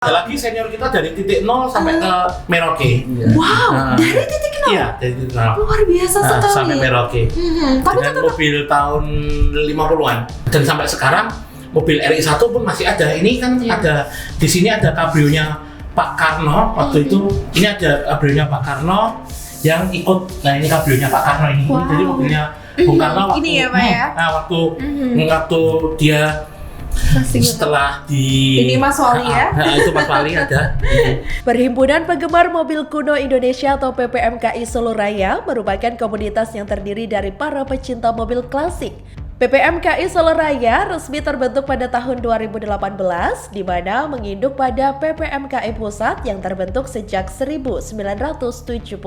Ada lagi senior kita dari titik 0 sampai ke Merauke. Wow, dari titik 0? Iya, dari titik 0. Luar biasa sekali. Sampai Merauke. Tapi dengan mobil tahun 50-an. Dan sampai sekarang mobil RI1 pun masih ada. Ini kan ada di sini ada kabrionya Pak Karno waktu itu. Ini ada kabrionya Pak Karno yang ikut. Nah, ini kabrionya Pak Karno ini. Wow. Jadi mobilnya Bung Karno waktu, ini ya, Pak ya. Nah, waktu dia setelah di ini Mas Wali ya. Itu Mas Wali ada. Perhimpunan Penggemar Mobil Kuno Indonesia atau PPMKI Solo Raya merupakan komunitas yang terdiri dari para pecinta mobil klasik. PPMKI Solo Raya resmi terbentuk pada tahun 2018 di mana menginduk pada PPMKI Pusat yang terbentuk sejak 1979.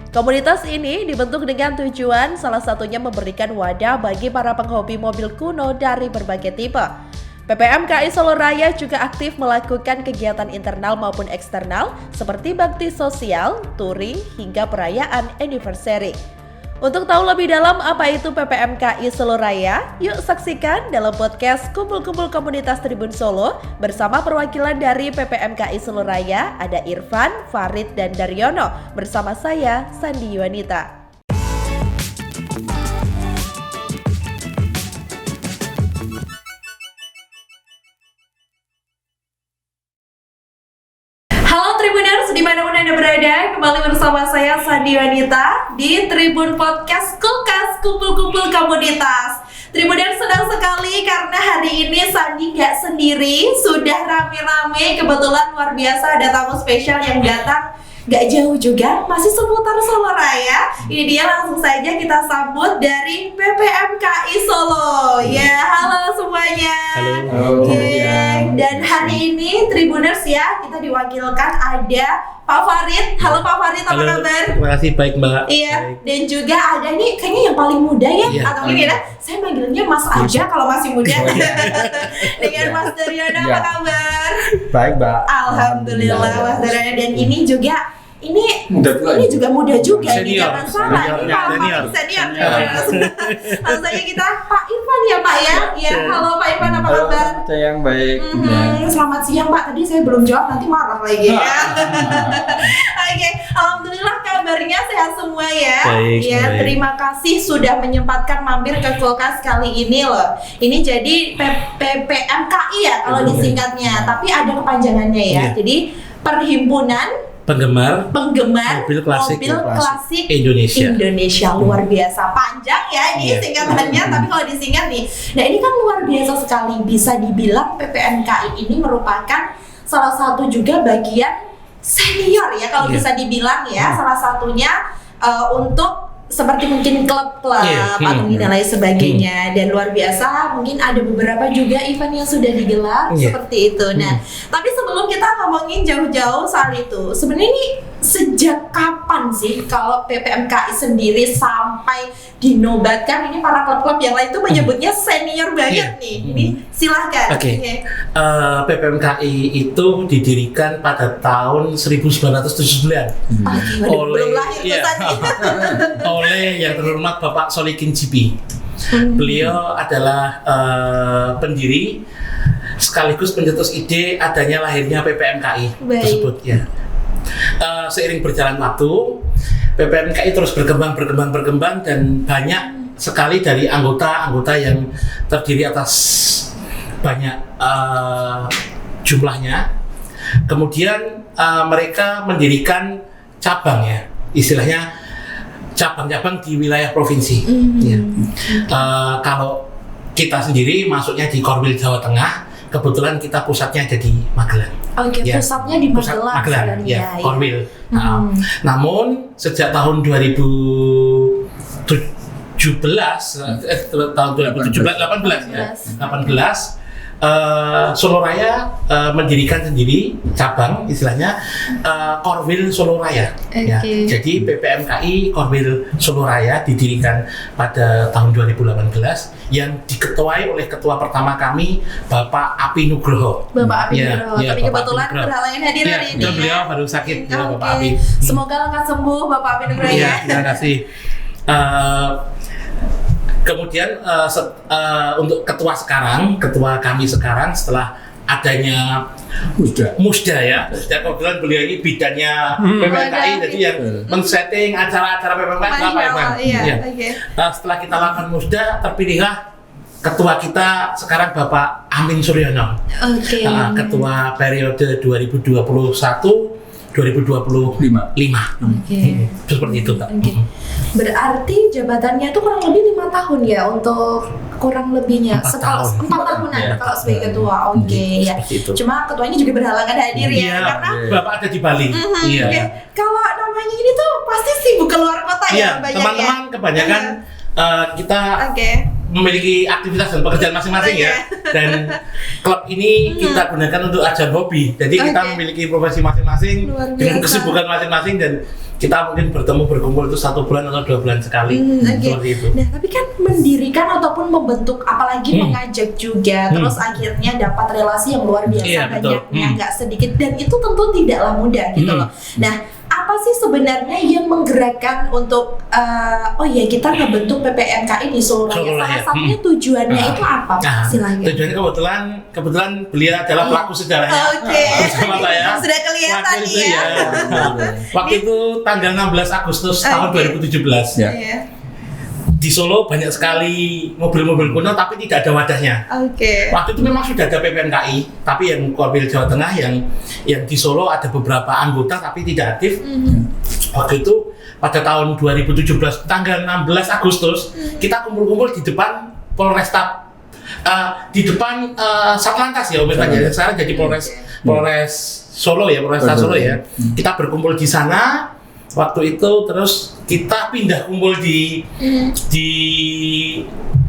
Komunitas ini dibentuk dengan tujuan salah satunya memberikan wadah bagi para penghobi mobil kuno dari berbagai tipe. PPMKI Solo Raya juga aktif melakukan kegiatan internal maupun eksternal seperti bakti sosial, touring, hingga perayaan anniversary. Untuk tahu lebih dalam apa itu PPMKI Solo Raya, yuk saksikan dalam podcast Kumpul-Kumpul Komunitas Tribun Solo bersama perwakilan dari PPMKI Solo Raya, ada Irfan, Farid, dan Daryono bersama saya, Sandi Yuanita. Dimanapun Anda berada, kembali bersama saya Sandi Wanita di Tribun Podcast Kulkas Kumpul-Kumpul Komunitas. Tribuners senang sekali karena hari ini Sandi gak sendiri, sudah rame-rame. Kebetulan luar biasa ada tamu spesial yang datang gak jauh juga, masih seputar Solo Raya. Ini dia, langsung saja kita sambut dari PPMKI Solo. Ya, halo semuanya. Halo. Dan hari ini Tribuners ya, kita diwakilkan ada Pak Farid. Halo Pak Farid, apa kabar? Terima kasih, baik Mbak. Iya, baik. dan juga ada nih kayaknya yang paling muda ya, Iya. atau gini ya, saya manggilnya Mas aja kalau masih muda. Dengan Mas Daryono, apa kabar? Baik, Mbak. Alhamdulillah Mas Daryono, dan ini juga Muda juga muda juga, ini Senior. jangan salah, ini Pak senior. Langsung saja kita Pak Irfan ya Pak ya. Ya, halo Pak Irfan, apa kabar? Yang baik. Selamat siang Pak, tadi saya belum jawab, nanti marah lagi ya. Oke, alhamdulillah kabarnya sehat semua ya. Baik, Ya, baik. terima kasih sudah menyempatkan mampir ke Kulkas kali ini loh. Ini jadi PPMKI ya kalau disingkatnya, tapi ada kepanjangannya ya. Iya. Jadi Perhimpunan Penggemar Mobil Klasik Indonesia. Luar biasa panjang ya ini Iya. singkatannya, tapi kalau disingkat nih, nah ini kan luar biasa sekali. Bisa dibilang PPMKI ini merupakan salah satu juga bagian senior ya kalau Iya. bisa dibilang ya, salah satunya untuk seperti mungkin klub-klub Iya. atau dan lain sebagainya. Dan luar biasa mungkin ada beberapa juga event yang sudah digelar Iya. seperti itu. Nah, tapi sebelum kita ngomongin jauh-jauh soal itu, sebenarnya ini sejak kapan sih kalau PPMKI sendiri sampai dinobatkan, ini para klub-klub yang lain itu menyebutnya senior banget Iya. nih. Ini silahkan. Oke. PPMKI itu didirikan pada tahun 1979 Belum lahir tuh iya. tadi. oleh yang terhormat Bapak Solikin Jibi. Beliau adalah pendiri sekaligus pencetus ide adanya lahirnya PPMKI Baik. tersebut ya. Seiring berjalan waktu, PPMKI terus berkembang dan banyak sekali dari anggota yang terdiri atas banyak jumlahnya. Kemudian mereka mendirikan cabang ya, istilahnya cabang-cabang di wilayah provinsi. Ya. Kalau kita sendiri masuknya di Korwil Jawa Tengah, kebetulan kita pusatnya ada di Magelang. Oke, Ya. pusatnya di Pusat Magelang Magelang, sebenarnya, ya, Korwil. Hmm. Namun sejak tahun 2017, tahun 2018 ya, 18 Solo Raya mendirikan sendiri cabang, istilahnya Korwil Solo Raya. Ya. Oke. Jadi PPMKI Korwil Solo Raya didirikan pada tahun 2018 yang diketuai oleh ketua pertama kami, Bapak Api Nugroho. Bapak Api Ya, Nugroho, ya, tapi Bapak kebetulan Api Nugroho. berhalangan hadir Ya, hari ini dan ya. beliau baru sakit, ya, Oke. Bapak Api. Semoga lekas sembuh Bapak Api Nugroho Iya, ya. terima kasih. Kemudian untuk ketua kami sekarang setelah adanya Musda ya. Musda kebetulan beliau ini bidannya PPMKI, jadi yang men-setting acara-acara PPMKI adalah Pak Irfan. Iya. Setelah kita lakukan Musda, terpilihlah ketua kita sekarang Bapak Amin Suryono. Ketua periode 2021-2025. Seperti itu, Kak. Berarti jabatannya itu kurang lebih 5 tahun ya untuk kurang lebihnya 4 tahunan kalau sebagai ketua. Ya. Cuma ketuanya juga berhalangan hadir ya karena Bapak ada di Bali. Kalau namanya ini tuh pasti sibuk keluar kota ya banyak teman-teman kebanyakan kita memiliki aktivitas dan pekerjaan masing-masing ya, dan klub ini kita gunakan untuk ajang hobi. Jadi kita memiliki profesi masing-masing dengan kesibukan masing-masing, dan kita mungkin berkumpul itu 1 bulan atau 2 bulan sekali. Seperti itu. Nah, tapi kan mendirikan ataupun membentuk, apalagi mengajak juga, terus akhirnya dapat relasi yang luar biasa banyaknya, nggak sedikit, dan itu tentu tidaklah mudah gitu loh. Nah, apa sih sebenarnya yang menggerakkan untuk kita ngebentuk PPMKI di Solo Raya? Salah satunya tujuannya itu apa, Pak? Silahkan. Tujuannya kebetulan beliau adalah pelaku sejarahnya bersama saya. Sudah kelihatan ya. Waktu itu tanggal 16 Agustus tahun 2017. Di Solo banyak sekali mobil-mobil kuno tapi tidak ada wadahnya. Waktu itu memang sudah ada PPMKI, tapi yang Korwil Jawa Tengah yang di Solo ada beberapa anggota tapi tidak aktif. Waktu itu pada tahun 2017 tanggal 16 Agustus kita kumpul-kumpul di depan Polresta, di depan Satlantas ya, sekarang jadi Polres Solo ya, Polresta Solo ya. Kita berkumpul di sana. Waktu itu terus kita pindah kumpul di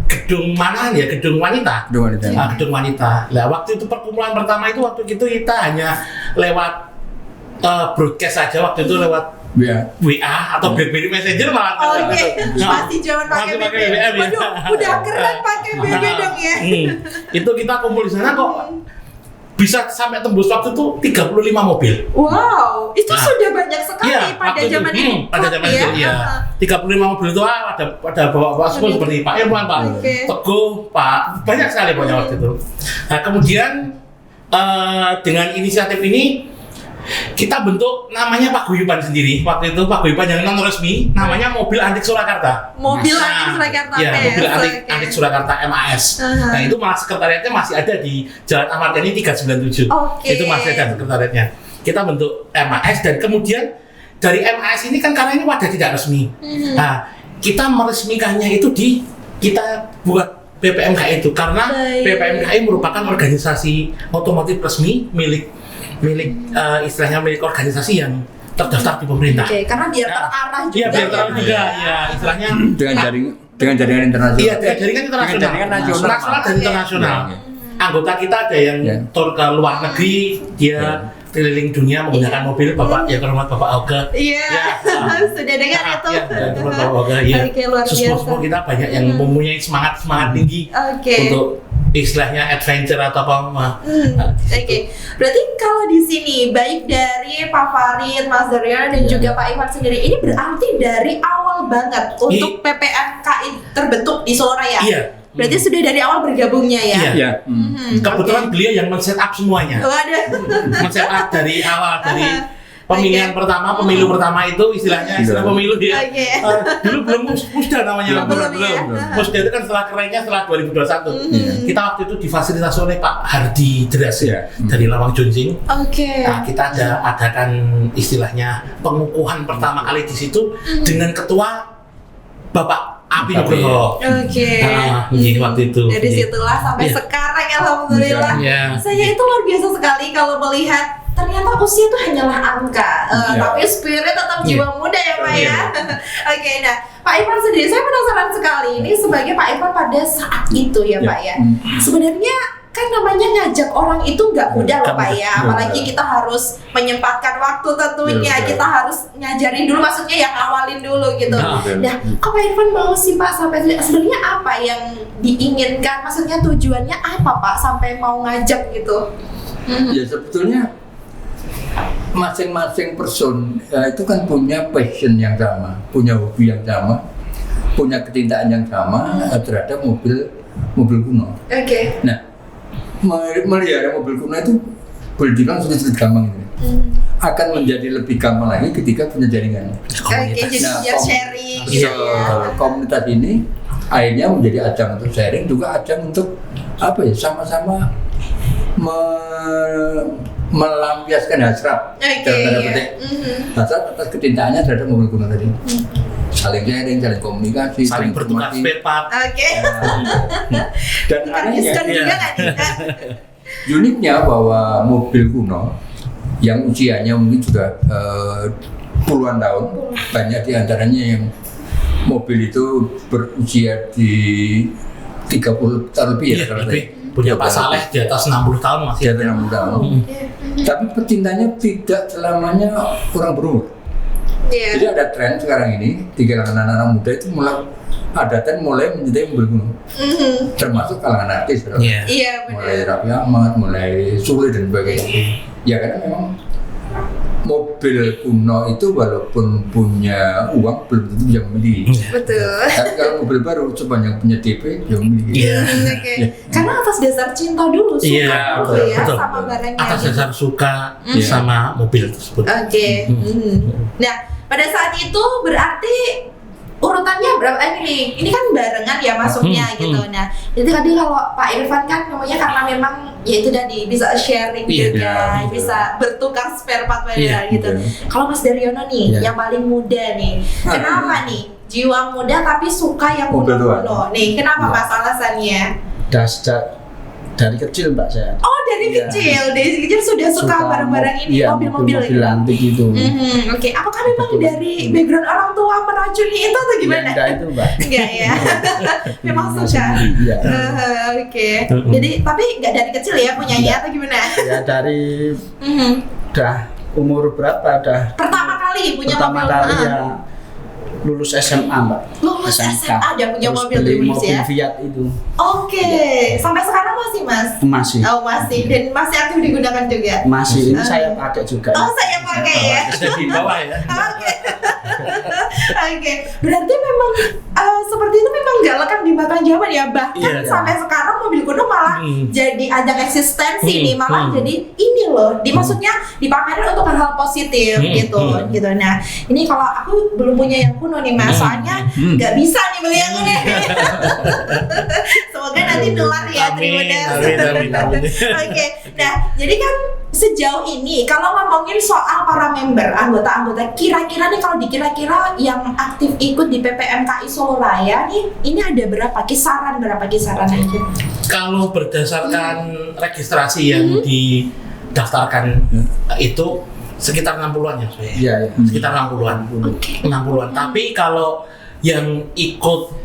gedung mana ya, gedung wanita. Gedung wanita. Nah, waktu itu perkumpulan pertama itu kita hanya lewat broadcast saja, waktu itu lewat WA atau BlackBerry Messenger malah. Masih zaman pakai BBM. Waduh, udah keren pakai BB dong ya. Itu kita kumpul di sana kok bisa sampai tembus waktu itu 35 mobil. Wow, itu sudah banyak sekali pada zaman itu. Pada zaman itu ya. 35 mobil itu ada bapak-bapak semua seperti Pak Irfan, Pak Teguh, Pak, banyak sekali waktu itu. Nah, kemudian dengan inisiatif ini kita bentuk namanya paguyuban sendiri. Waktu itu paguyuban yang non resmi, namanya Mobil Antik Surakarta. Mobil Antik Surakarta. Ya, Mobil Antik Surakarta MAS. Nah, itu malah sekretariatnya masih ada di Jalan Ahmad Yani 397. Itu masih ada sekretariatnya. Kita bentuk MAS, dan kemudian dari MAS ini kan karena ini wadah tidak resmi. Nah, kita meresmikannya itu kita buat PPMKI itu karena PPMKI merupakan organisasi otomotif resmi milik istilahnya milik organisasi yang terdaftar di pemerintah. Karena biar terarah juga. Iya, biar terarah juga. Ya, istilahnya dengan jaringan internasional. Iya, jaringan internasional. Nasional dan internasional. Anggota kita ada yang tur ke luar negeri, dia keliling dunia menggunakan mobil Bapak yang terhormat Bapak Auga. Sudah dengar itu. Bapak Auga. Semua kita banyak yang mempunyai semangat tinggi untuk istilahnya adventure atau apa. Berarti kalau di sini baik dari Pak Farid, Mas Daryan dan juga Pak Irfan sendiri, ini berarti dari awal banget untuk PPMKI terbentuk di Solo Raya. Berarti sudah dari awal bergabungnya ya. Kebetulan beliau yang men-set up semuanya. Men-set up dari awal, dari pemilihan pertama, pemilu pertama itu istilah pemilu dia. Dulu belum Musda namanya, belum. Musda itu kan setelah kerennya setelah 2021. Kita waktu itu difasilitasi oleh Pak Hardi Dras dari Lawang Jonjing. Nah, kita adakan istilahnya pengukuhan pertama kali di situ dengan ketua Bapak Api Nugroho. Waktu itu. Dari situlah sampai sekarang alhamdulillah. Saya itu luar biasa sekali kalau melihat ternyata usia itu hanyalah angka, tapi spirit tetap jiwa muda ya Pak ya. Nah Pak Irfan sendiri, saya penasaran sekali ini sebagai Pak Irfan pada saat itu ya Pak ya. Sebenarnya kan namanya ngajak orang itu nggak mudah loh Pak ya, apalagi kita harus menyempatkan waktu tentunya, kita harus ngajarin dulu, maksudnya yang awalin dulu gitu. Nah, kok Pak Irfan mau sih Pak sampai sebenarnya apa yang diinginkan, maksudnya tujuannya apa Pak sampai mau ngajak gitu? Ya sebetulnya masing-masing person itu kan punya passion yang sama, punya hobi yang sama, punya kecintaan yang sama terhadap mobil kuno. Nah, melihara mobil kuno itu boleh dibilang sulit gampang ini. Akan menjadi lebih gampang lagi ketika punya jaringan. Oke, jadi biar sharing gitu ya. Komunitas ini akhirnya menjadi ajang untuk sharing, juga ajang untuk apa ya, sama-sama melampiaskan hasrat dalam tanda petik, hasrat atas kecintaannya terhadap mobil kuno tadi. Saling sharing, saling komunikasi, saling bertukar spare part. Oke. Dan anehnya, juga nggak nih? uniknya bahwa mobil kuno yang usianya mungkin sudah puluhan tahun, banyak diantaranya yang mobil itu berusia di 30 tahun lebih ya, kalau lebih. Punya Pak Saleh di atas 60 tahun masih. Di atas 60 tahun. Tapi pecintanya tidak selamanya kurang berumur. Jadi ada tren sekarang ini di kalangan anak-anak muda itu mulai mencintai mobil kuno. Termasuk kalangan artis. Mulai Raffi Ahmad, mulai Sule dan sebagainya. Ya karena memang mobil kuno itu walaupun punya uang belum tentu bisa membeli. Betul. Tapi kalau mobil baru sebanyak punya DP bisa membeli. Karena atas dasar cinta dulu, suka dulu ya sama barangnya. Atas dasar suka sama mobil tersebut. Nah, pada saat itu berarti urutannya berapa ini? Ini kan barengan ya masuknya gitu. Nah, jadi tadi kalau Pak Irfan kan ngomongnya karena memang ya itu tadi bisa sharing juga, bisa bertukar spare part gitu. Kalau Mas Daryono nih, yang paling muda nih, kenapa nih jiwa muda tapi suka yang kuno-kuno? Nih, kenapa Mas alasannya? Dari kecil Mbak saya. Oh, dari kecil sudah suka barang-barang ini, mobil-mobil antik itu. Oke, apakah memang dari background orang tua meracuni itu atau gimana? Enggak itu Mbak. Enggak ya. Memang suka. Oke. Jadi tapi enggak dari kecil ya punyanya atau gimana? Ya dari udah umur berapa dah? Pertama kali punya mobil. Pertama kali ya lulus SMA Mbak. Lulus SMA dia punya mobil Tribunis ya? Mobil Fiat itu. Oke. Sampai sekarang masih Mas? Masih. Oh masih. Dan masih aktif digunakan juga? Masih. Ini saya pakai juga. Oh saya pakai ya? Di bawah ya? Oke. Berarti memang seperti itu memang nggak lekang di mata zaman ya? Bahkan sampai sekarang mobil kuno malah jadi ajang eksistensi nih. Malah jadi ini loh. Maksudnya dipamerin untuk hal-hal positif gitu. Nah ini kalau aku belum punya yang kuno nih Mas, soalnya nggak bisa nih beli yang kuno. Semoga nanti nular ya Tribuners. Oke, nah jadi kan sejauh ini kalau ngomongin soal para member, anggota-anggota, kira-kira nih kalau dikira-kira yang aktif ikut di PPMKI Solo Raya nih, ini ada berapa kisaran aja? Kalau berdasarkan registrasi yang didaftarkan itu sekitar 60-an ya saya. Iya. Sekitar 60-an. 60-an. Tapi kalau yang ikut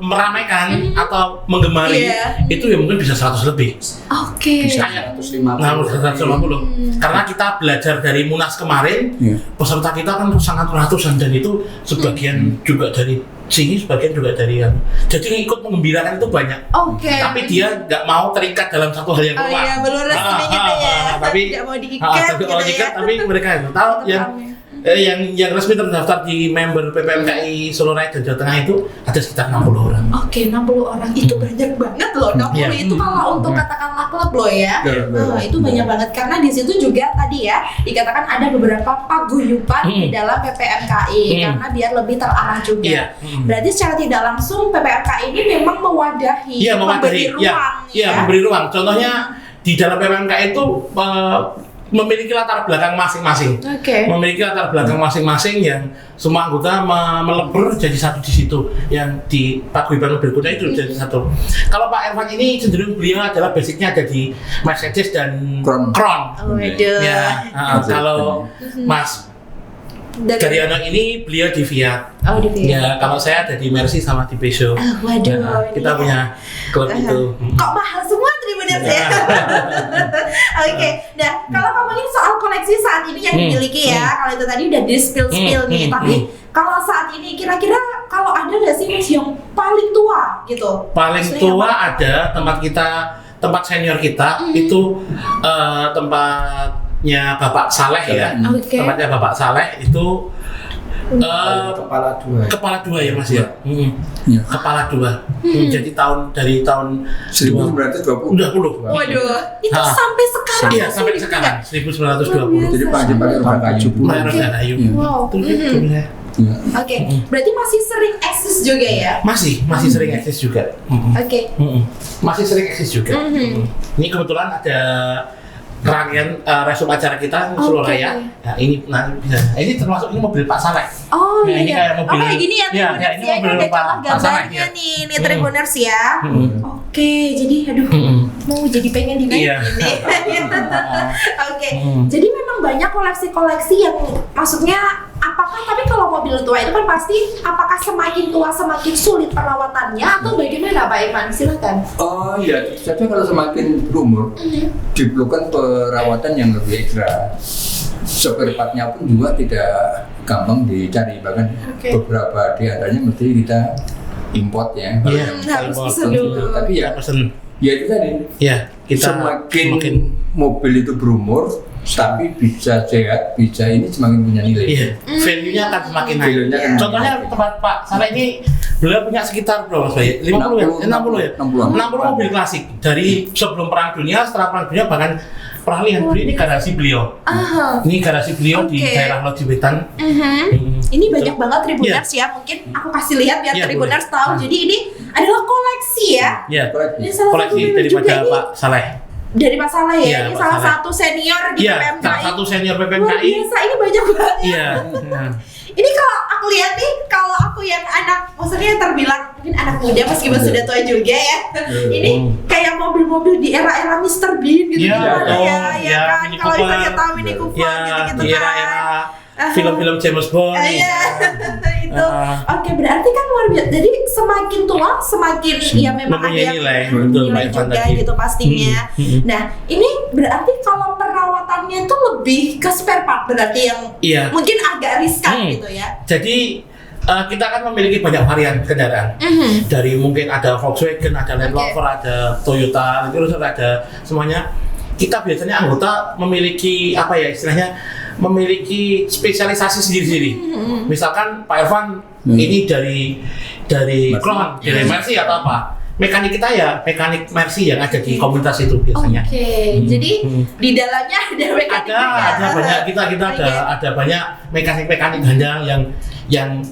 meramaikan atau menggemari itu ya mungkin bisa 100 lebih. Oke. Bisa 150. Karena kita belajar dari Munas kemarin, peserta kita kan sangat ratusan dan itu sebagian juga dari sini, sebagian juga dari yang. Jadi yang ikut menggembirakan itu banyak. Tapi dia nggak mau terikat dalam satu hal yang rumah. Oh iya, belum resmi gitu ya. Tapi nggak mau diikat gitu ya. Tapi mereka tahu yang resmi terdaftar di member PPMKI Solo Raya dan Jawa Tengah itu ada sekitar 60 orang. Oke, 60 orang itu banyak banget loh. 60 itu kalau untuk katakanlah klub loh ya. Itu banyak banget karena di situ juga tadi ya dikatakan ada beberapa paguyuban di dalam PPMKI karena biar lebih terarah juga. Berarti secara tidak langsung PPMKI ini memang mewadahi, memberi ruang. Memberi ruang. Contohnya di dalam PPMKI itu memiliki latar belakang masing-masing. Memiliki latar belakang masing-masing yang semua anggota melebur jadi satu di situ. Yang di paguyuban mobil kuno itu jadi satu. Kalau Pak Irfan ini cenderung beliau adalah basicnya ada di Mercedes dan Crown. Kalau Mas Daryono ini beliau di Fiat. Ya, kalau saya ada di Mercy sama di Peugeot. Kita punya klub itu. Kok mahal semua Tribuners ya? Oke. Nah, kalau ngomongin soal koleksi saat ini yang dimiliki ya, kalau itu tadi udah di spill nih, tapi kalau saat ini kira-kira kalau ada nggak sih Mas yang paling tua gitu? Paling tua ada tempat senior kita itu tempatnya Bapak Saleh ya. Tempatnya Bapak Saleh itu Kepala dua. Kepala dua ya Mas ya. Ya. Kepala dua. Jadi dari tahun 1920. udah 10. Waduh, itu sampai sekarang. Iya, masih sampai dipegang? sekarang 1920. Jadi Pak pakai roda kayu. Pakai roda kayu. Wow. Ya. Oke, berarti masih sering eksis juga ya? Masih sering eksis juga. Oke. Masih sering eksis juga. Ini kebetulan ada rangkaian resum acara kita Solo Raya. Nah, ini bisa. Ini termasuk ini mobil Pak Saleh. Oh Nah, ini kayak iya. mobil. Kayak gini ya, Iya, Tribuners ini ya. Ini mobil ada Pak contoh Saleh gambarnya ya. nih Tribuners ya. Oke, jadi aduh, mau jadi pengen dinaikin Iya. nih. Oke, jadi memang banyak koleksi-koleksi yang maksudnya apakah tapi kalau mobil tua itu kan pasti apakah semakin tua semakin sulit perawatannya atau bagaimana Pak Irfan? Silakan. Oh iya, tentu saja kalau semakin berumur diperlukan perawatan yang lebih ekstra. Spare part-nya pun juga tidak gampang dicari, bahkan beberapa di antaranya mesti kita import ya. Iya, Harus import. pesen dulu. Tapi ya, Pesen. ya itu tadi. Ya, kita semakin mobil itu berumur, tapi bisa sehat, bisa ini semakin punya nilai. Iya, value-nya akan semakin naik. Value-nya akan Contohnya naik. tempat Pak Saleh ini beliau punya sekitar berapa Mas Bayi? 50 ya? 60 ya? 60 mobil klasik. Dari sebelum Perang Dunia, setelah Perang Dunia, bahkan peralihan beli ini garasi beliau. Ini garasi beliau di daerah Lodi Wetan. Ini banyak banget Tribuners ya, mungkin aku kasih lihat biar Iya, Tribuners boleh. tahu. Jadi ini adalah koleksi ya. Iya, Ini salah satu koleksi mobil daripada juga ini. Pak Saleh. Dari Pak Saleh ya, Iya, ini Pak salah Saleh. satu senior di Iya, PPMKI. salah satu senior Luar PPMKI. biasa, ini banyak banget. Iya. Ini kalau aku lihat nih, kalau aku yang anak, maksudnya yang terbilang mungkin anak muda meskipun sudah tua juga ya. Ini kayak mobil-mobil di era-era Mr. Bean gitu Iya, gimana betul. ya Ya, kan? Mini Kalau Cooper. misalnya tahu Mini Cooper Ya, gitu-gitu di kan. era-era film-film James Bond. Iya, itu. Oke, berarti kan luar biasa. Jadi semakin tua, semakin ya memang ada mempunyai yang nilai. mempunyai Betul, nilai Pak Irfan juga tadi. gitu pastinya. Nah, ini berarti kalau perawatannya itu lebih ke spare part berarti yang Iya. mungkin agak riskan gitu ya. Jadi kita kan memiliki banyak varian kendaraan. Dari mungkin ada Volkswagen, ada Land Rover, ada Toyota, terus ada semuanya. Kita biasanya anggota memiliki apa ya istilahnya memiliki spesialisasi sendiri-sendiri. Misalkan Pak Irfan ini dari Crown, dari Mercy atau apa? Mekanik kita ya mekanik Mercy yang ada di komunitas itu biasanya. Oke, jadi di dalamnya ada mekanik juga. Ada banyak kita ada banyak mekanik handal yang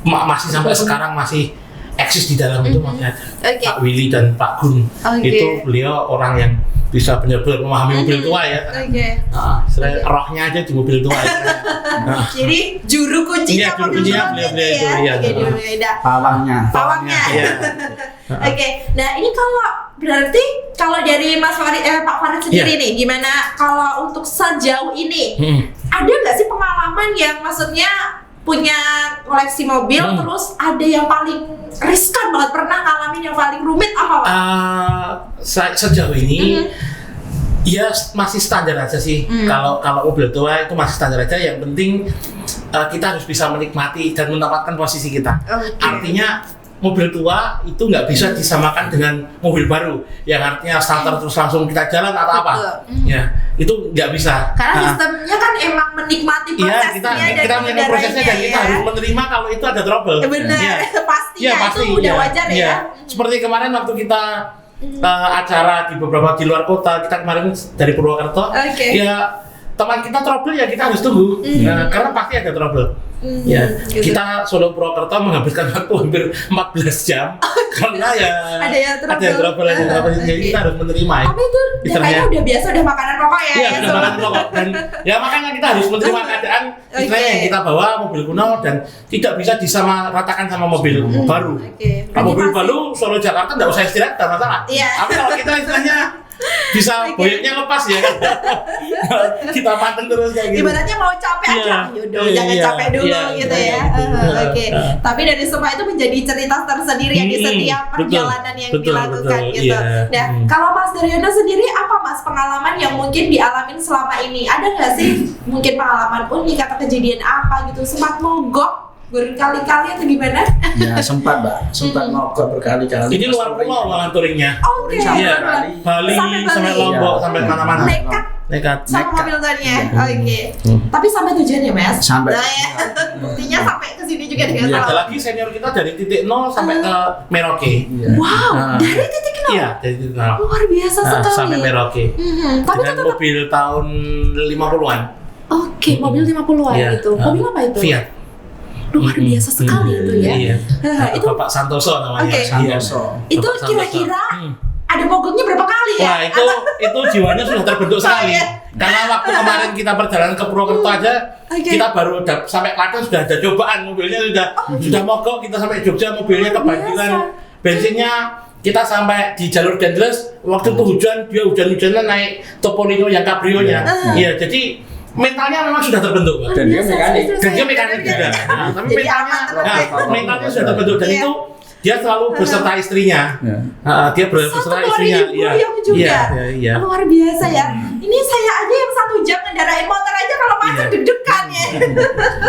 masih sampai sekarang masih eksis di dalam itu masih ada. Pak Willy dan Pak Gun itu beliau orang yang bisa benar-benar memahami mobil tua ya. Rohnya aja di mobil tua ya. Jadi juru kuncinya mobil tua beliau. Pawangnya. Iya. Oke, nah ini berarti kalau dari Mas Farid, Pak Farid sendiri nih, gimana kalau untuk sejauh ini ada nggak sih pengalaman yang maksudnya punya koleksi mobil terus ada yang paling riskan banget pernah ngalamin yang paling rumit apa Pak? Sejauh ini ya masih standar aja sih. Kalau mobil tua itu masih standar aja. Yang penting kita harus bisa menikmati dan menempatkan posisi kita. Artinya mobil tua itu nggak bisa disamakan dengan mobil baru yang artinya starter terus langsung kita jalan atau apa. Ya itu nggak bisa. Karena sistemnya kan emang menikmati prosesnya kita menikmati prosesnya dan kita harus menerima kalau itu ada trouble. Benar, pastinya pasti, itu udah wajar ya. Seperti kemarin waktu kita acara di luar kota, kita kemarin dari Purwokerto, ya teman kita trouble ya kita harus tunggu, karena pasti ada trouble. Ya, kita Solo Purwokerto menghabiskan waktu hampir 14 jam karena ya ada yang trouble, jadi kita harus menerima ya. Tapi itu kayaknya udah biasa, udah makanan pokok ya. Iya, udah makanan pokok dan ya makanya kita harus menerima keadaan istilahnya yang kita bawa mobil kuno dan tidak bisa disamaratakan sama mobil baru. Kalau mobil baru Solo Jakarta nggak usah istirahat, nggak masalah. Tapi kalau kita istilahnya bisa boyoknya lepas ya kan. Kita panteng terus kayak gitu. Ibaratnya mau capek aja, yaudah jangan capek dulu gitu ya. Tapi dari semua itu menjadi cerita tersendiri yang di setiap perjalanan yang dilakukan gitu. Nah, kalau Mas Daryono sendiri apa Mas pengalaman yang mungkin dialamin selama ini? Ada nggak sih mungkin pengalaman unik atau kejadian apa gitu? Sempat mogok berkali-kali atau gimana? Ya sempat Mbak, sempat mogok berkali-kali. Ini luar pulau malah touringnya. Oke. Bali sampai Lombok sampai mana-mana. Nekat sama mobil tuannya. Oke. Tapi sampai tujuan ya Mas? Sampai. Nah, ya. Buktinya sampai ke sini juga dengan Ada salah. lagi senior kita dari titik 0 sampai ke Merauke. Wow, dari titik 0. Iya, dari titik 0. Luar biasa sekali. Sampai Merauke. Tapi dengan itu tetap mobil tahun 50-an. Oke, mobil 50-an Iya. itu. Mobil apa itu? Fiat. Luar biasa sekali itu ya. Iya. Itu Bapak Santoso namanya. Oke. Santoso. itu Bapak Santoso. kira-kira ada mogoknya berapa kali ya? Wah, itu jiwanya sudah terbentuk sekali. iya. Karena waktu kemarin kita perjalanan ke Purwokerto aja, Oke. kita baru sampai Klaten sudah ada cobaan, mobilnya sudah mogok. Kita sampai Jogja mobilnya kebanjiran bensinnya. Kita sampai di jalur Dendles, waktu itu hujan, dia hujan-hujanan naik Topolino yang kabrionya. Iya, jadi mentalnya memang sudah terbentuk, Pak. Dan dia mekanik. Dan dia mekanik juga. Nah, tapi Jadi aman terus ya. mentalnya sudah terbentuk dan Iya. itu dia selalu beserta istrinya. Dia beserta istrinya. 1.000 yang juga. Iya. Luar biasa ya. Ini saya aja yang 1 jam ngendarain motor aja kalau macet Iya. deg-degan ya.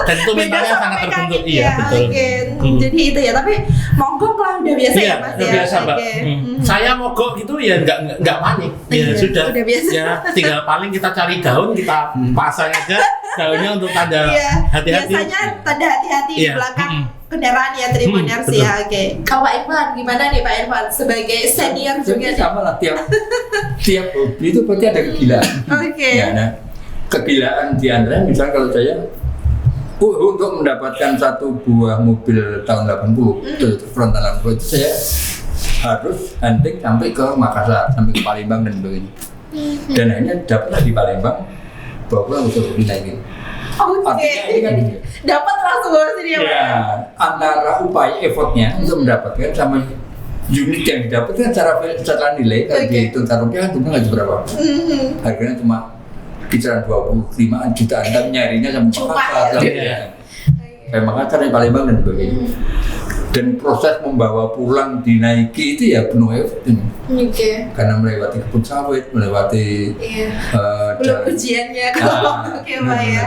Dan itu Beda mentalnya sama sangat terbentuk. mekanik Iya, ya. betul. Oke. Jadi itu ya, tapi mogok lah udah biasa Iya, ya Mas udah ya. biasa, Mbak. Oke. Saya mogok gitu ya nggak panik. Ya Iya, sudah. udah biasa. Ya tinggal paling kita cari daun, kita pasang aja daunnya untuk tanda Iya. hati-hati. Biasanya tanda hati-hati di Iya. belakang kendaraan ya Tribuners betul. ya. Oke. Kalau Pak Irfan gimana nih Pak Irfan sebagai senior juga Jadi nih? sama lah, tiap hobi itu pasti ada kegilaan. Oke. Ya, nah, kegilaan di antara misalnya kalau saya untuk mendapatkan satu buah mobil tahun 80 frontal 80 itu saya harus hunting sampai ke Makassar, sampai ke Palembang dan sebagainya. Dan akhirnya dapatlah di Palembang, bawa pulang untuk dinaikin. Oke. Artinya ini kan Dapat langsung bawa sini ya Pak. ya, antara upaya effortnya untuk mendapatkan sama unit yang didapatkan secara nilai kalau Oke. dihitung secara rupiah kan cuma nggak seberapa. Harganya cuma kisaran 25 jutaan, tapi nyarinya sama Cuma Makassar, ya. kayak Makassar, dari Palembang dan sebagainya. Dan proses membawa pulang dinaiki itu ya penuh effort ini. Oke. Karena melewati kebun sawit, melewati Iya. Belum jalan- ujiannya kalau oke Pak ya.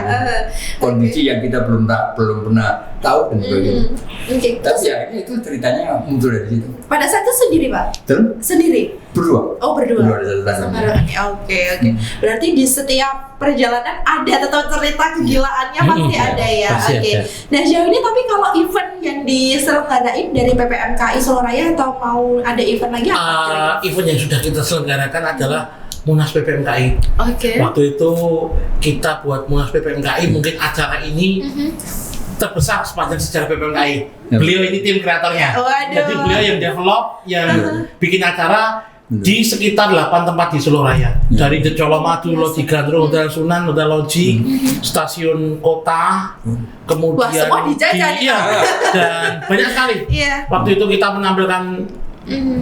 kondisi yang kita belum pernah tahu dan sebagainya. Oke. Tapi ya ini itu ceritanya muncul dari situ. Pada saat itu sendiri Pak? Terus Sendiri? berdua. Oh berdua? Berdua ada Sama ceritanya. Oke. Berarti di setiap perjalanan ada tetap cerita kegilaannya pasti ada ya. Pasti Oke. ada. Nah jauh ini tapi kalau event yang diselenggarain dari PPMKI Solo Raya atau mau ada event lagi apa? kira-kira? Event yang sudah kita selenggarakan adalah Munas PPMKI. Oke. Waktu itu kita buat Munas PPMKI, mungkin acara ini terbesar sepanjang sejarah PPMKI. Ya. Beliau ini tim kreatornya. Waduh. Jadi beliau yang develop, yang bikin acara di sekitar 8 tempat di Solo Raya. Dari The Colomadu, Loji Gandrung, Hotel Sunan, Hotel Loji, stasiun kota, kemudian Wah, semua dijajah nih, iya, Pak. dan banyak sekali. Iya. Waktu itu kita menampilkan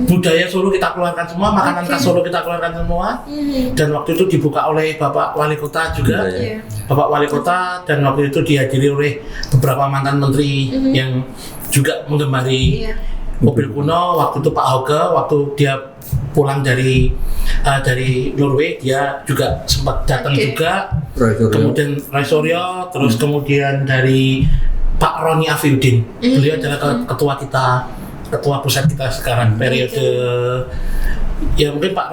budaya Solo, kita keluarkan semua, makanan khas Solo kita keluarkan semua. Dan waktu itu dibuka oleh Bapak Wali Kota juga. Iya. Bapak Wali Kota, dan waktu itu dihadiri oleh beberapa mantan menteri yang juga menggemari Iya. mobil kuno. Waktu itu Pak Hoge, waktu dia pulang dari Norway, dia juga sempat datang Oke. juga. Roy Suryo. Kemudian Roy Suryo, terus kemudian dari Pak Roni Afiuddin. Beliau adalah ketua kita, ketua pusat kita sekarang periode ya mungkin Pak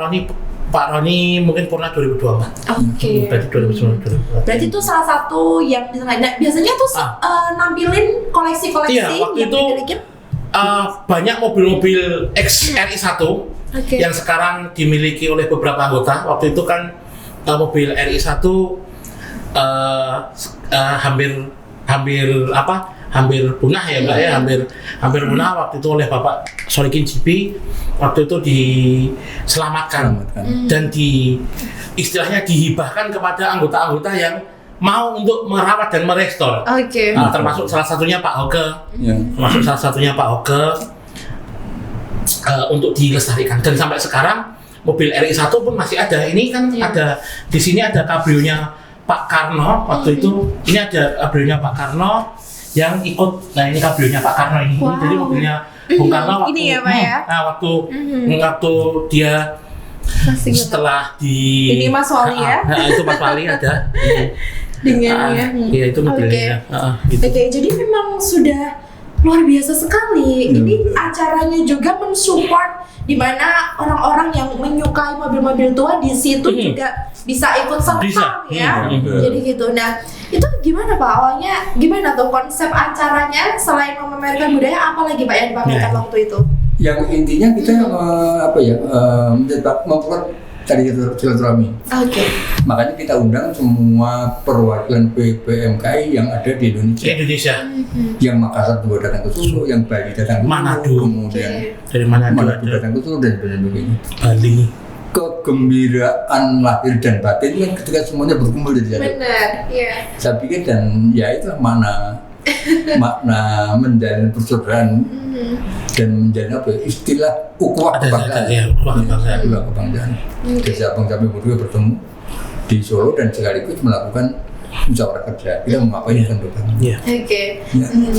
Roni mungkin pernah 2024. Oke. Berarti 2024. Berarti itu salah satu yang misalnya biasanya tuh nampilin koleksi-koleksi Iya, waktu yang itu dimiliki. banyak mobil-mobil XRI1 Oke. yang sekarang dimiliki oleh beberapa anggota. Waktu itu kan mobil RI1 hampir punah ya Mbak ya, hampir punah waktu itu oleh Bapak Solikin Jibi. Waktu itu diselamatkan dan istilahnya dihibahkan kepada anggota-anggota yang mau untuk merawat dan merestor. Oke. Termasuk salah satunya Pak Hoge. Ya. Termasuk salah satunya Pak Hoge untuk dilestarikan, dan sampai sekarang mobil RI1 pun masih ada. Ini kan ada di sini ada kabrionya Pak Karno waktu itu. Ini ada kabrionya Pak Karno yang ikut. Nah ini kabrionya Pak Karno ini. Wow. Jadi mobilnya Bung Karno waktu Ini ya, Pak, ya? Nah waktu dia Masih gitu. setelah di Ini Mas Wali ya? itu Mas Wali ada. Dengan ya. Iya itu mobilnya. Gitu. Oke, jadi memang sudah luar biasa sekali. Ini acaranya juga mensupport di mana orang-orang yang menyukai mobil-mobil tua di situ juga bisa ikut serta ya. Jadi gitu. Nah, itu gimana Pak? Awalnya gimana tuh konsep acaranya selain memamerkan budaya, apa lagi Pak yang dipamerkan waktu itu? Yang intinya kita membuat tadi silaturahmi. Makanya kita undang semua perwakilan PPMKI yang ada di Indonesia. Yang Makassar juga datang ke Solo, yang Bali datang ke Manado, kemudian dari Manado datang ke Solo dan sebagainya. Bali. Kegembiraan lahir dan batin kan ketika semuanya berkumpul di sana. Benar, iya. Saya pikir dan ya itulah makna menjalin persaudaraan dan menjalin istilah ukhuwah kebangsaan. Ukhuwah kebangsaan. Jadi Sabang sampai berdua bertemu di Solo dan sekaligus melakukan musyawarah kerja. Kita mau ngapain kan Bapak?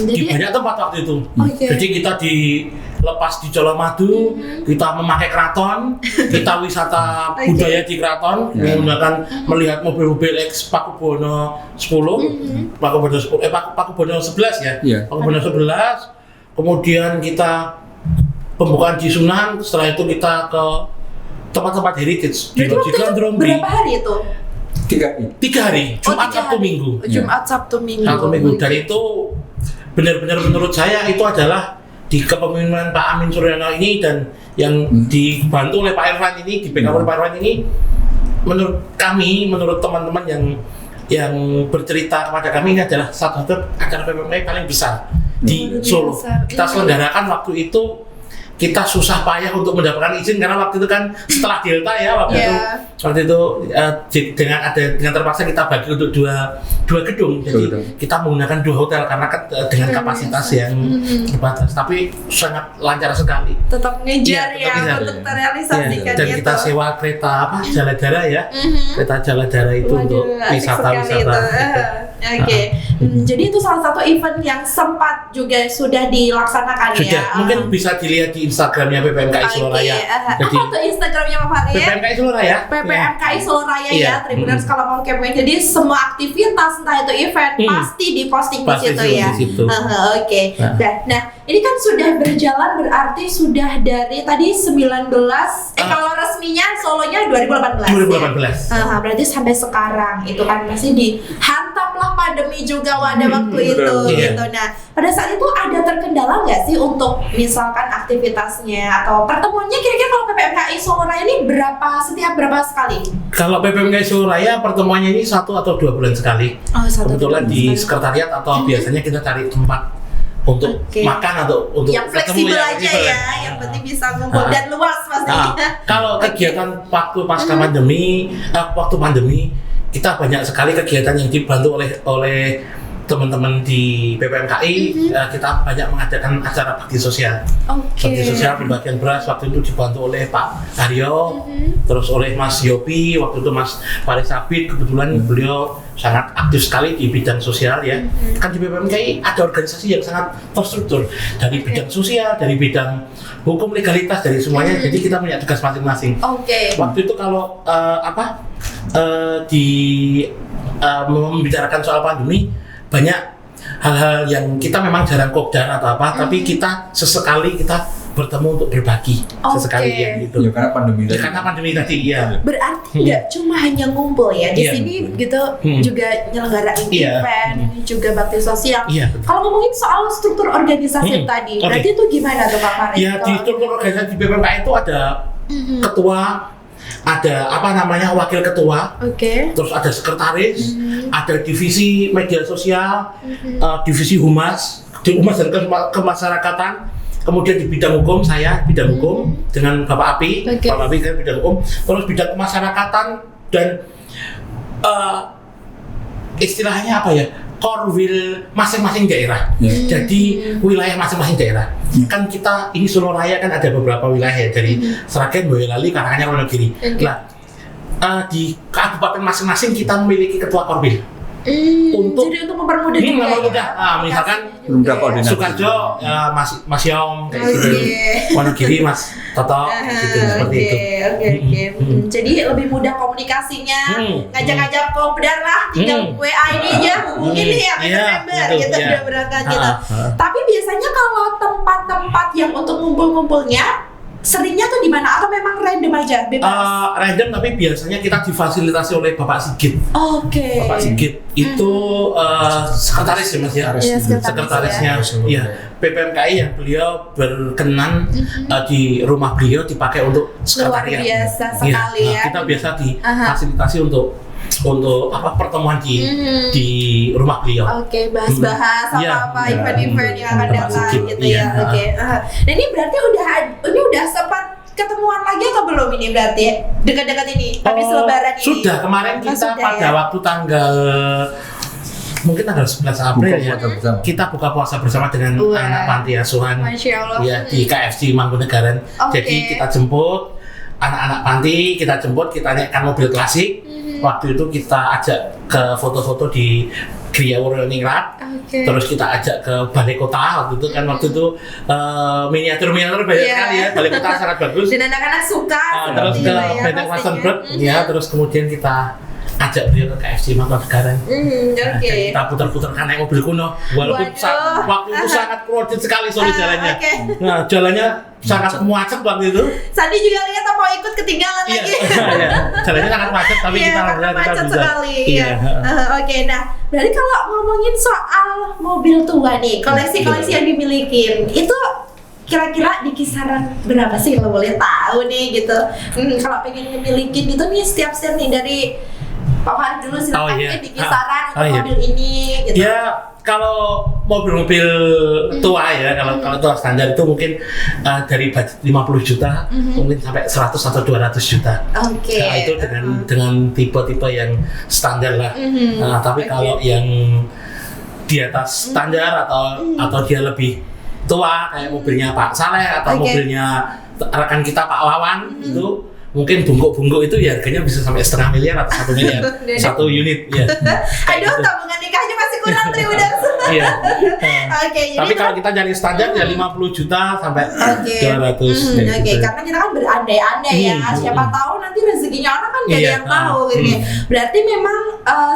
Di banyak tempat waktu itu. Jadi kita dilepas di Colomadu, kita memakai keraton, kita wisata budaya di keraton, menggunakan melihat mobil-mobil ex Pakubono 10, Pakubono 11 ya. Pakubono 11. Kemudian kita pembukaan di Sunan, setelah itu kita ke tempat-tempat heritage di Gandrung. Berapa hari itu? 3 hari, Jumat, Sabtu, Minggu. Jumat, Sabtu, Minggu. Dan itu benar-benar menurut saya itu adalah di kepemimpinan Pak Amin Suryono ini dan yang dibantu oleh Pak Irfan ini, di backup oleh Pak Irfan ini, menurut teman-teman yang bercerita kepada kami, ini adalah satu-satu acara PPMKI paling besar di Solo. Kita selenggarakan waktu itu. Kita susah payah untuk mendapatkan izin karena waktu itu kan setelah Delta ya waktu itu dengan terpaksa kita bagi untuk dua gedung, jadi kita menggunakan 2 hotel karena kan dengan kapasitas yang terbatas, tapi sangat lancar sekali. Tetap ngejar untuk terrealisasikan dan kita sewa kereta Jaladara ya, kereta Jaladara itu untuk wisata-wisata. Jadi itu salah satu event yang sempat juga sudah dilaksanakan ya. Mungkin bisa dilihat di Instagramnya PPMKI Solo Raya. Apa tuh Instagramnya Pak Fahri? PPMKI Solo Raya. PPMKI Solo Raya ya, Tribuners kalau mau kepoin. Jadi semua aktivitas entah itu event pasti diposting di situ ya. Nah, ini kan sudah berjalan berarti sudah dari tadi 19 kalau resminya Solonya 2018. Berarti sampai sekarang itu kan masih dihantamlah pandemi juga pada waktu itu gitu. Nah, pada saat itu ada terkendala nggak sih untuk misalkan aktivitasnya atau pertemuannya kira-kira kalau PPMKI Solo Raya ini setiap berapa sekali? Kalau PPMKI Solo Raya pertemuannya ini 1 atau 2 bulan sekali. Kebetulan di sekretariat atau biasanya kita cari tempat untuk makan atau untuk yang fleksibel aja ya, yang penting bisa ngumpul dan luas pastinya. Kalau kegiatan waktu pasca pandemi, waktu pandemi kita banyak sekali kegiatan yang dibantu oleh teman-teman di PPMKI. Kita banyak mengadakan acara bakti sosial. Bakti sosial pembagian beras waktu itu dibantu oleh Pak Aryo, terus oleh Mas Yopi, waktu itu Mas Faris Abid, kebetulan beliau sangat aktif sekali di bidang sosial ya. Kan di PPMKI ada organisasi yang sangat terstruktur dari bidang sosial, dari bidang hukum, legalitas, dari semuanya. Jadi kita punya tugas masing-masing. Waktu itu kalau membicarakan soal pandemi, banyak hal-hal yang kita memang jarang kopdar atau apa, tapi kita sesekali kita bertemu untuk berbagi sesekali ya gitu. Ya karena pandemi tadi. Karena pandemi tadi ya. Berarti nggak cuma hanya ngumpul ya di sini gitu, juga nyelenggarain event, juga bakti sosial. Kalau ngomongin soal struktur organisasi tadi, berarti itu gimana tuh Pak Fahri? Ya di struktur organisasi BPMKI itu ada ketua, ada wakil ketua, terus ada sekretaris, ada divisi media sosial, divisi humas dan kemasyarakatan, kemudian di bidang hukum saya bidang hukum dengan Bapak Api, Bapak Api saya bidang hukum, terus bidang kemasyarakatan dan istilahnya apa ya, korwil masing-masing daerah. Jadi wilayah masing-masing daerah. Kan kita ini Solo Raya kan ada beberapa wilayah dari Sragen, Boyolali, Karanganyar, Wonogiri. Nah, di kabupaten masing-masing kita memiliki ketua korwil. Jadi untuk mempermudah juga misalkan Sukarjo Mas Yom kayak gitu, Wonogiri Mas Toto gitu, seperti itu. Jadi lebih mudah komunikasinya, ngajak-ngajak kopdar lah, tinggal WA ini aja hubungin nih ya member gitu, udah berangkat gitu. Tapi biasanya kalau tempat-tempat yang untuk ngumpul-ngumpulnya seringnya tuh di mana atau memang random aja bebas? Random, tapi biasanya kita difasilitasi oleh Bapak Sigit. Oke. Bapak Sigit itu sekretaris ya Mas ya. Sekretarisnya ya PPMKI yang beliau berkenan di rumah beliau dipakai untuk sekretariat. Luar biasa sekali ya. Kita biasa difasilitasi untuk pertemuan di rumah beliau. Oke, bahas-bahas apa event-event yang akan datang gitu ya. Oke. Nah ini berarti udah sempat ketemuan lagi atau belum ini berarti dekat-dekat ini habis Lebaran ini? Sudah, kemarin kita pada waktu tanggal mungkin tanggal 11 April kita buka puasa bersama dengan anak panti asuhan ya di KFC Mangkunegaran. Jadi kita jemput anak-anak panti, kita naikkan mobil klasik. Waktu itu kita ajak ke foto-foto di Gria Worioningrat, terus kita ajak ke Balai Kota waktu itu miniatur banyak sekali ya, Balai Kota sangat bagus. Dan anak-anak suka. Terus ke Benteng Wassenberg, terus kemudian kita ajak beliau ke KFC Mangkunegaran. Kita putar-putar naik mobil kuno, walaupun waktu itu sangat crowded sekali jalannya. Nah, jalannya sangat macet waktu itu. Sandi juga lihat mau ikut ketinggalan lagi. Jalannya sangat macet, tapi kita macet bisa. sekali. Oke, nah berarti kalau ngomongin soal mobil tua nih, koleksi-koleksi yang dimiliki itu kira-kira di kisaran berapa sih kalau boleh tahu nih gitu? Kalau pengen memiliki itu nih setiap nih dari Pak Farid dulu silakan di kisaran mobil ini gitu. Ya, kalau mobil-mobil tua ya, kalau tua standar itu mungkin dari budget 50 juta mungkin sampai 100 atau 200 juta. Nah, itu dengan tipe-tipe yang standar lah. Tapi kalau yang di atas standar atau dia lebih tua kayak mobilnya Pak Saleh atau mobilnya rekan kita Pak Wawan itu mungkin bungkuk-bungkuk itu ya harganya bisa sampai 0,5 miliar atau 1 miliar satu unit ya. Aduh, tabungan nikahnya masih kurang Triwuders. Iya. Jadi tapi kalau kita cari standar ya 50 juta sampai 200. Karena kita kan berandai-andai ya. Siapa tahu nanti rezekinya orang kan gak ada yang tahu gitu. Berarti memang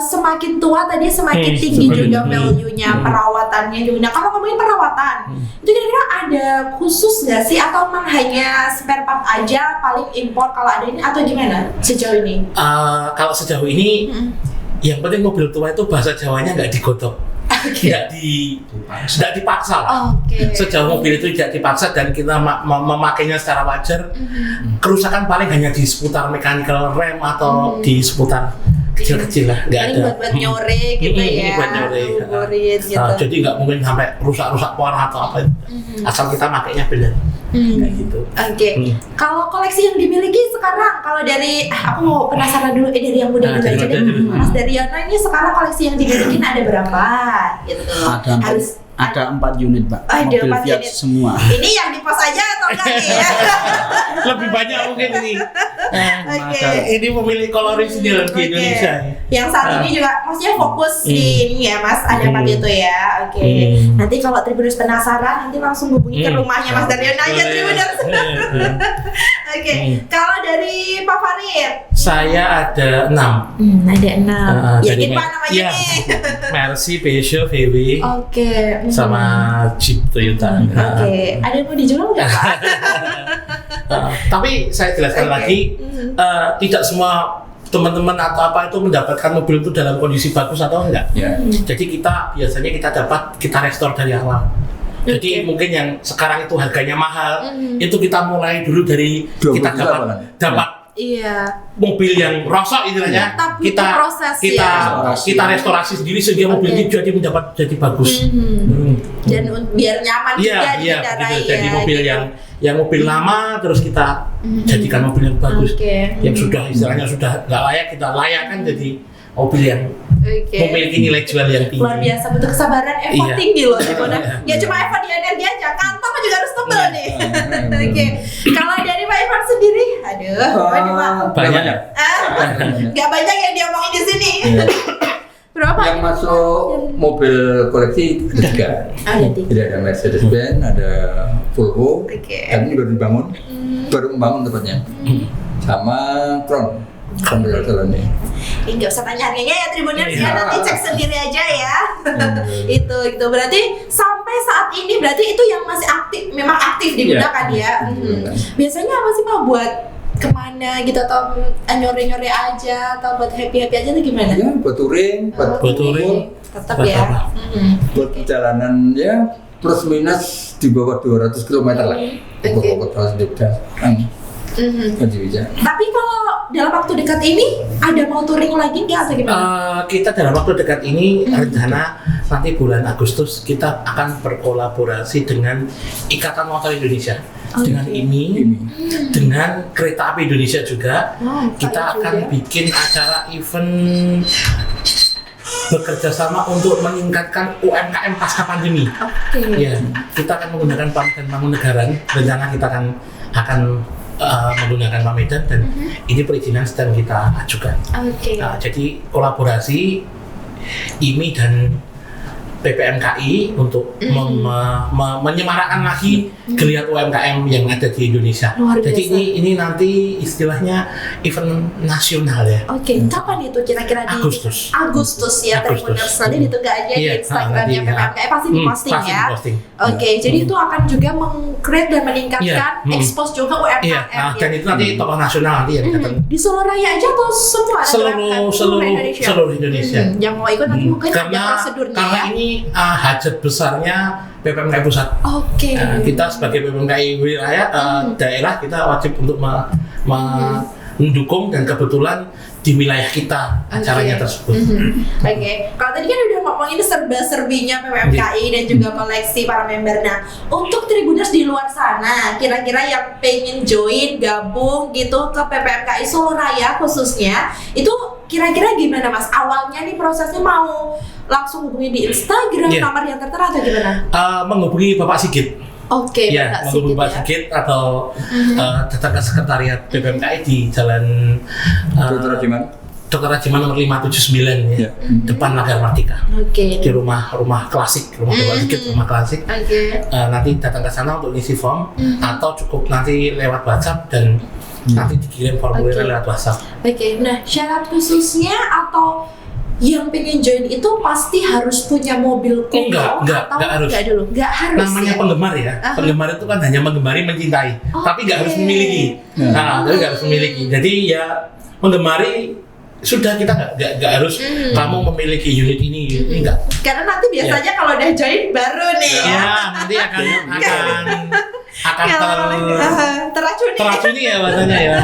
semakin tua tadi semakin tinggi juga value-nya, perawatannya juga. Nah, kalau ngomongin perawatan, itu kira-kira ada khusus nggak sih atau memang hanya spare part aja paling impor kalau ada ini atau gimana sejauh ini? Kalau sejauh ini yang penting mobil tua itu bahasa Jawanya nggak digodok, nggak dipaksa. Sejauh mobil itu tidak dipaksa dan kita memakainya secara wajar, kerusakan paling hanya di seputar mechanical rem atau di seputar kecil-kecil lah, nggak ada. Buat nyore gitu ya. Buat nyore. Gitu. Jadi nggak mungkin sampai rusak-rusak parah atau apa. Asal kita makainya benar. Kayak gitu. Kalau koleksi yang dimiliki sekarang, kalau dari aku mau penasaran dulu dari yang muda dulu aja deh. Mas Daryono ini sekarang koleksi yang dimiliki ada berapa? Gitu. Ada 4 unit, Pak. Mobil Fiat semua. Ini yang di pos aja atau enggak nih ya? Lebih banyak mungkin ini. Ini memilih color original di Indonesia. Yang saat ini juga maksudnya fokus di ini ya, Mas. Ada 4 itu ya. Nanti kalau Tribuners penasaran, nanti langsung hubungi ke rumahnya Mas Daryono aja Tribuners. Kalau dari Pak Farid? Saya ada 6. Ada 6. Yakin Pak namanya nih? Mercy, Peugeot, VW. Sama Jeep Toyota. Ada yang mau dijual nggak Pak? Tapi saya jelaskan lagi, tidak semua teman-teman atau apa itu mendapatkan mobil itu dalam kondisi bagus atau enggak. Jadi biasanya kita restore dari awal. Jadi mungkin yang sekarang itu harganya mahal, itu kita mulai dulu dari kita dapat mobil yang rosok istilahnya, kita restorasi sendiri sehingga mobil ini jadi bagus. Dan biar nyaman juga dikendarai. Jadi mobil yang mobil lama terus kita jadikan mobil yang bagus, yang sudah istilahnya sudah nggak layak kita layakkan jadi mobil yang memiliki nilai jual yang tinggi. Luar biasa, butuh kesabaran, effort tinggi loh. Ya cuma effort di energi aja, kantong juga harus tebel nih. Kalau dari Pak Irfan sendiri, banyak. Gak banyak yang diomongin di sini. Berapa? Yang masuk mobil koleksi 3. Jadi ada Mercedes-Benz, ada Volvo, dan ini baru membangun tepatnya. Sama Crown sampai jalannya. Ini nggak usah tanya harganya ya Tribuners ya, nanti cek sendiri aja ya. Itu berarti sampai saat ini berarti itu yang masih aktif, memang aktif digunakan ya. Biasanya apa sih Pak buat kemana gitu, atau nyore-nyore aja atau buat happy-happy aja tuh gimana? Ya buat touring, tetap ya. Buat perjalanan ya plus minus di bawah 200 km lah. Pokok kota Jogja. Tapi kalau dalam waktu dekat ini ada mau touring lagi nggak atau gimana? Kita dalam waktu dekat ini rencana nanti bulan Agustus kita akan berkolaborasi dengan Ikatan Motor Indonesia, dengan IMI, dengan Kereta Api Indonesia juga. Kita akan bikin acara event bekerja sama untuk meningkatkan UMKM pasca pandemi. Ya, kita akan menggunakan Pammedan Mangkunegaran. Rencana kita akan menggunakan Pammedan dan ini perizinan sedang kita ajukan. Jadi kolaborasi IMI dan PPMKI untuk menyemarakkan lagi geliat UMKM yang ada di Indonesia. Jadi ini nanti istilahnya event nasional ya. Kapan itu kira-kira di Agustus ya Tribuners, nanti ditunggu aja di Instagramnya PPMKI pasti diposting ya. Jadi itu akan juga meng-create dan meningkatkan expose juga UMKM. Dan itu nanti tokoh nasional nanti yang datang. Di Solo Raya aja atau semua? Seluruh Indonesia. Yang mau ikut nanti mungkin ada prosedurnya. Karena ini hajat besarnya PPMKI pusat. Kita sebagai PPMKI wilayah daerah kita wajib untuk mendukung dan kebetulan di wilayah kita acaranya tersebut. Kalau tadi kan udah ngomongin serba-serbinya PPMKI dan juga koleksi para member. Nah, untuk Tribuners di luar sana, kira-kira yang pengen join, gabung gitu ke PPMKI Solo Raya khususnya, itu kira-kira gimana Mas? Awalnya nih prosesnya mau langsung hubungi di Instagram, nomor yang tertera atau gimana? Menghubungi Bapak Sigit. Menghubungi Bapak Sigit atau datang ke sekretariat PPMKI di Jalan Dr. Rajiman nomor 579 ya, depan Lagar Martika. Di rumah klasik, rumah Bapak Sigit, rumah klasik. Nanti datang ke sana untuk isi form atau cukup nanti lewat WhatsApp dan nanti dikirim formulir lewat WhatsApp. Nah, syarat khususnya atau yang pengen join itu pasti harus punya mobil kuno enggak harus. Enggak harus. Namanya penggemar ya. Penggemar itu kan hanya menggemari, mencintai, tapi enggak harus memiliki. Tapi enggak harus memiliki. Jadi ya menggemari sudah, kita nggak harus kamu memiliki unit ini enggak. Karena nanti biasanya kalau udah join baru nih nanti akan teracuni ya bahasanya ya.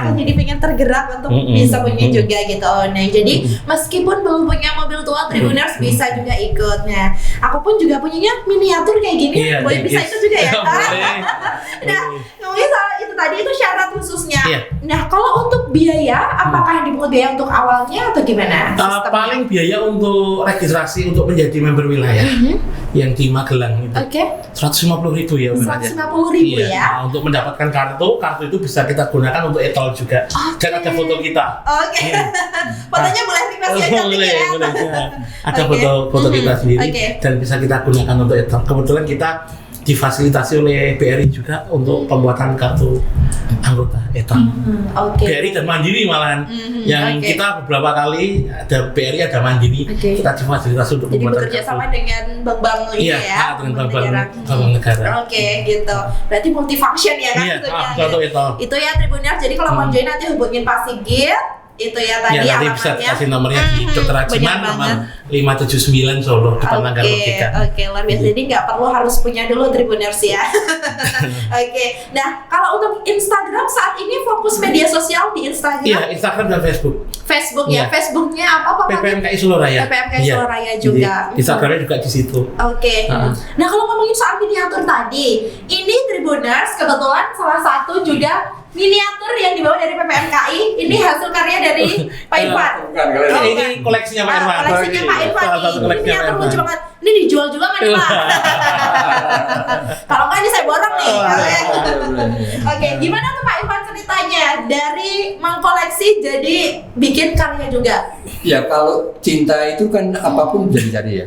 Aku jadi pengen tergerak untuk bisa punya juga gitu. Nah, jadi meskipun belum punya mobil tua Tribuners bisa juga ikut. Nah, aku pun juga punyanya miniatur kayak gini, boleh bisa ikut juga ya. Nah, ngomongin soal itu tadi, itu syarat khususnya. Nah, kalau untuk biaya, apakah dipungut biaya untuk awalnya atau gimana? Paling biaya untuk registrasi untuk menjadi member wilayah yang di Magelang itu 150.000 ya. 150.000 ya. Untuk mendapatkan kartu itu bisa kita gunakan untuk e-tol juga. Dan ada foto kita. Fotonya boleh request ya. Boleh. Ada foto kita sendiri dan bisa kita gunakan untuk e-tol. Kebetulan kita difasilitasi oleh BRI juga untuk pembuatan kartu anggota e-tol. BRI dan Mandiri malahan. Yang kita beberapa kali ada BRI, ada Mandiri. Kita difasilitasi untuk pembuatan kartu. Jadi bekerja sama dengan bank-bank ini ya. Dengan bank negara. Gitu. Berarti multifunction ya kan tentunya. Itu ya Tribuners. Jadi kalau mau join nanti hubungin Pak Sigit. Itu ya tadi nanti bisa kasih nomornya di Dr. Rajiman nomor 579 Solo depan Lagar Martika. Luar biasa. Jadi nggak perlu harus punya dulu Tribuners ya. Nah, kalau untuk Instagram saat ini fokus media sosial di Instagram. Iya, Instagram dan Facebook. Ya. Facebooknya apa Pak? PPMKI Solo Raya. PPMKI Solo Raya juga. Instagramnya juga di situ. Nah, kalau ngomongin soal miniatur tadi, ini Tribuners kebetulan salah satu juga miniatur yang dibawa dari PPMKI. Ini hasil karya dari Pak Irfan. Ini koleksinya Pak Irfan. Koleksinya Pak Irfan nih. Miniatur lucu banget. Ini dijual juga nggak nih Pak? Kalau nggak ini saya borong nih. Gimana tuh Pak Irfan ceritanya dari mengkoleksi jadi bikin karya juga? Ya kalau cinta itu kan apapun bisa dicari ya.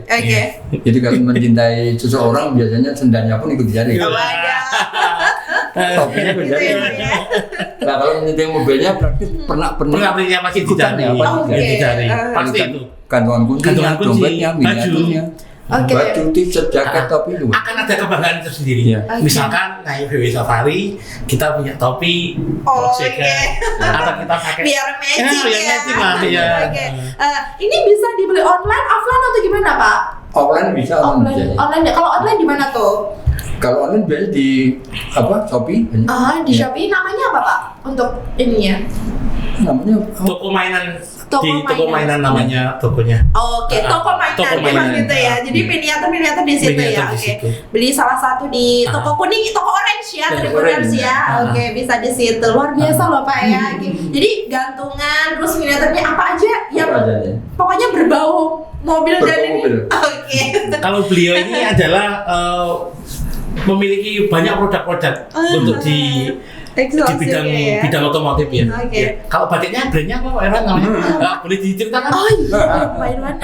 Jadi kalau mencintai seseorang biasanya sendalnya pun ikut dicari. topinya Gitu jadi. ya, Pak ya. Nah kalau menyeting mobilnya praktis pernah Pernah masih ikutan dicari. ya, apa Oke. tidak? Dicari. Pasti itu. Kantongan kuncinya, Kantongan kunci, dompetnya, miniaturnya, Oke. baju, t-shirt, jaket, topi juga. Akan ada kebanggaan tersendiri. Iya. Oke. Misalkan naik VW Safari, kita punya topi, Oh, Volkswagen, oke. atau kita pakai Biar matching biar ya. matching lah, iya. Oke. Ini bisa dibeli online, offline atau gimana Pak? Offline bisa, online bisa. Online ya. Kalau online di mana tuh? Kalau online biasanya di Shopee. Di Shopee namanya apa Pak? Untuk ininya? Namanya toko mainan Toko di toko mainan. mainan namanya tokonya. Oke, toko mainan Toko memang mainan. gitu ya. Jadi miniatur di situ Miniatur ya. di Oke. situ. Beli salah satu di toko kuning, toko orange ya, Toko Tribuners orange. ya. Oke, bisa di situ. Luar biasa loh Pak ya. Oke. Jadi gantungan terus miniaturnya apa aja yang apa aja ya? pokoknya berbau mobil dan ini. Mobil. Oke. Kalau beliau ini adalah memiliki banyak produk-produk untuk di Exhaust bidang juga ya. bidang otomotif ya. Oke. Ya. Kalau batiknya brandnya apa Pak Irwan namanya? Boleh diceritakan? Oh iya, Pak Irwan.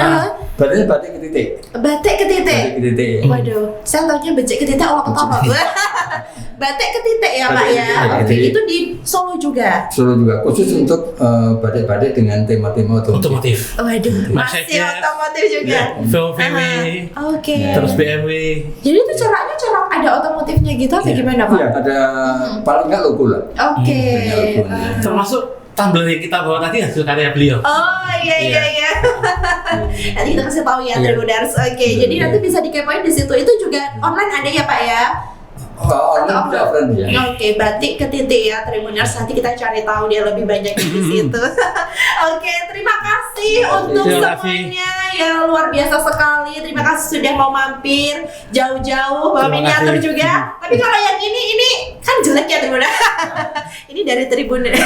Batiknya batik ke titik. Batik ke titik. Batik ke titik. Waduh, saya taunya becek ke titik Allah ketapa. Batik ke titik ya Pak Batik ya. ke titik. Oke, itu di Solo juga. Solo juga khusus untuk batik-batik dengan tema-tema otomotif. Otomotif. Waduh, Mas masih Syednya- otomotif juga. VW, Oke. terus BMW. Jadi itu caranya cara ada otomotifnya gitu atau Iya. gimana Pak? Iya, ada paling nggak logo lah. Oke. Termasuk tumbler yang kita bawa tadi hasil karya beliau. Oh iya. Nanti kita kasih tahu ya Iya. Tribuners. Oke, jadi nanti bisa dikepoin di situ. Itu juga online ada ya Pak ya? Online bisa offline ya. Oke, batik ke titik ya Tribuners. Nanti kita cari tahu dia lebih banyak di situ. Oke, terima kasih untuk Terima kasih. semuanya yang luar biasa sekali. Terima kasih sudah mau mampir jauh-jauh bawa Terima miniatur kasih. juga. Tapi kalau yang ini kan jelek ya Tribuners. Ini dari Tribuners.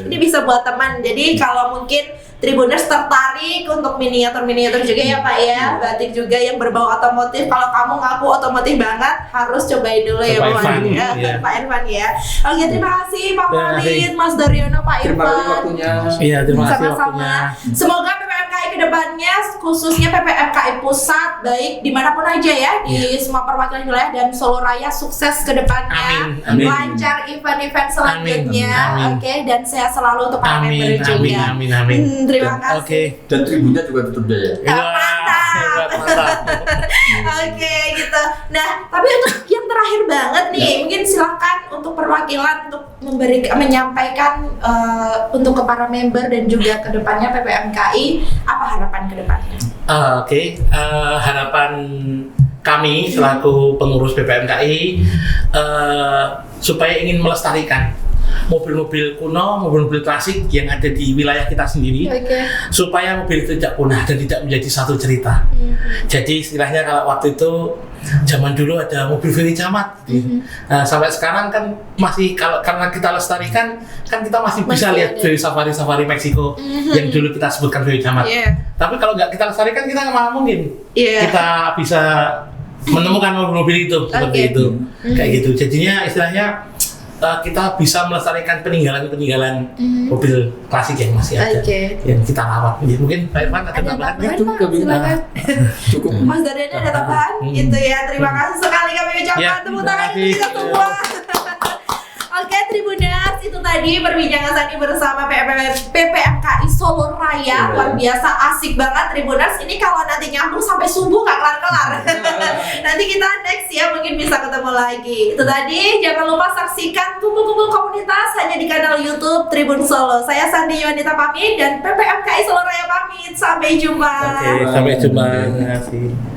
Ini bisa buat teman. Jadi kalau mungkin Tribuners tertarik untuk miniatur-miniatur juga ya Pak ya, batik juga yang berbau otomotif. Kalau kamu ngaku otomotif banget, harus cobain dulu ya Coba Pak Irfan, iya. Pak Irfan ya. Oke, terima kasih Pak Terima kasih. Walid, Mas Daryono, Pak Terima kasih Irfan. waktunya. Iya, terima kasih Sama-sama. waktunya. Semoga PPMKI kedepannya, khususnya PPMKI Pusat, baik dimanapun aja ya, di semua perwakilan wilayah dan Solo Raya sukses kedepannya. Amin, amin. Lancar event-event selanjutnya. Amin. Oke, dan sehat selalu untuk para member Amin, juga. amin. Terima Dan- kasih. Oke. Dan tribunnya juga tetap jaya. Mantap. Mantap. Oke gitu. Nah, tapi untuk yang terakhir banget nih, mungkin silakan untuk perwakilan untuk menyampaikan untuk ke para member dan juga ke depannya PPMKI apa harapan ke depannya? Oke, harapan kami selaku pengurus BPMKI supaya ingin melestarikan mobil-mobil kuno, mobil-mobil klasik yang ada di wilayah kita sendiri, supaya mobil itu tidak punah dan tidak menjadi satu cerita. Jadi istilahnya kalau waktu itu zaman dulu ada mobil VW Camat, sampai sekarang kan masih karena kita lestarikan kan kita masih bisa Masih lihat ada. VW Safari Meksiko yang dulu kita sebutkan VW Camat. Tapi kalau nggak kita lestarikan kita nggak mungkin kita bisa menemukan mobil-mobil itu seperti itu, kayak gitu. Jadinya istilahnya kita bisa melestarikan peninggalan mobil klasik yang masih ada, yang kita rawat. Ya, mungkin Pak Irfan ada tambahan? Pak? Silakan. Cukup. Mas Daryono ada tambahan? Gitu ya. Terima kasih sekali kami ucapkan Ya, tepuk terima tangan kasih. untuk kita semua. Oke Tribuners, itu tadi perbincangan tadi bersama PPMKI Solo Raya. Luar biasa asik banget Tribuners. Ini kalau nanti nyambung sampai subuh gak kelar-kelar. Nanti kita next ya, mungkin bisa ketemu lagi. Itu tadi, jangan lupa saksikan kumpul-kumpul komunitas hanya di kanal YouTube Tribun Solo. Saya Sandi Yuanita pamit dan PPMKI Solo Raya pamit. Sampai jumpa. Oke, sampai jumpa. Terima kasih.